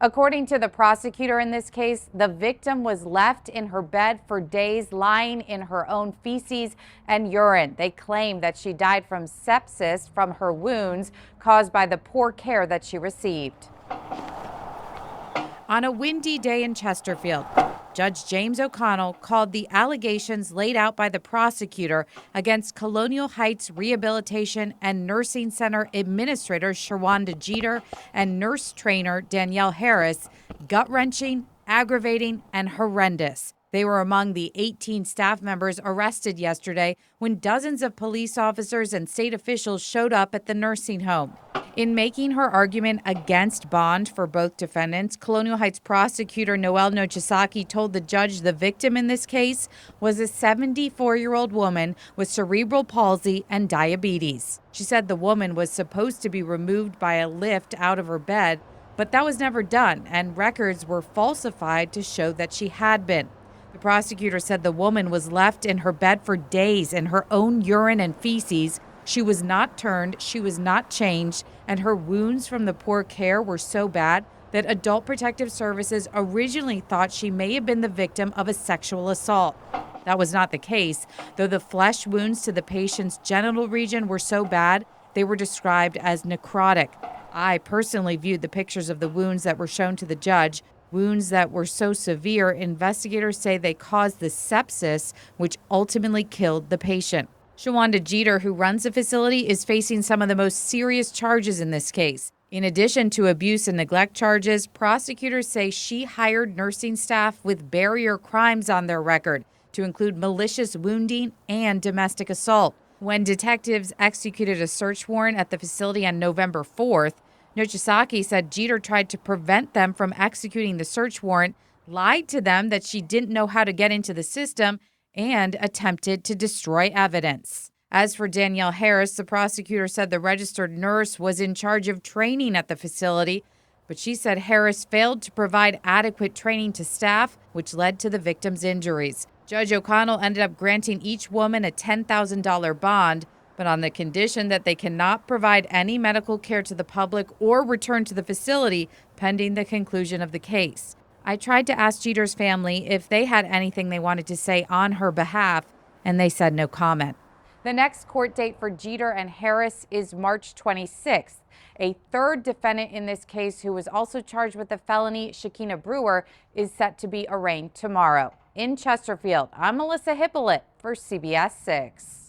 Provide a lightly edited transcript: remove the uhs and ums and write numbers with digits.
According to the prosecutor in this case, the victim was left in her bed for days, lying in her own feces and urine. They claim that she died from sepsis from her wounds caused by the poor care that she received. On a windy day in Chesterfield, Judge James O'Connell called the allegations laid out by the prosecutor against Colonial Heights Rehabilitation and Nursing Center Administrator Shawanda Jeter and nurse trainer Danielle Harris gut-wrenching, aggravating, and horrendous. They were among the 18 staff members arrested yesterday when dozens of police officers and state officials showed up at the nursing home. In making her argument against bond for both defendants, Colonial Heights prosecutor Noelle Nochisaki told the judge the victim in this case was a 74-year-old woman with cerebral palsy and diabetes. She said the woman was supposed to be removed by a lift out of her bed, but that was never done, and records were falsified to show that she had been. The prosecutor said the woman was left in her bed for days in her own urine and feces. She was not turned, she was not changed, and her wounds from the poor care were so bad that Adult Protective Services originally thought she may have been the victim of a sexual assault. That was not the case, though the flesh wounds to the patient's genital region were so bad they were described as necrotic. I personally viewed the pictures of the wounds that were shown to the judge. Wounds that were so severe, investigators say they caused the sepsis, which ultimately killed the patient. Shawanda Jeter, who runs the facility, is facing some of the most serious charges in this case. In addition to abuse and neglect charges, prosecutors say she hired nursing staff with barrier crimes on their record, to include malicious wounding and domestic assault. When detectives executed a search warrant at the facility on November 4th, Nochisaki said Jeter tried to prevent them from executing the search warrant, lied to them that she didn't know how to get into the system, and attempted to destroy evidence. As for Danielle Harris, the prosecutor said the registered nurse was in charge of training at the facility, but she said Harris failed to provide adequate training to staff, which led to the victim's injuries. Judge O'Connell ended up granting each woman a $10,000 bond, but on the condition that they cannot provide any medical care to the public or return to the facility pending the conclusion of the case. I tried to ask Jeter's family if they had anything they wanted to say on her behalf, and they said no comment. The next court date for Jeter and Harris is March 26th. A third defendant in this case, who was also charged with the felony, Shakina Brewer, is set to be arraigned tomorrow. In Chesterfield, I'm Melissa Hippolyte for CBS 6.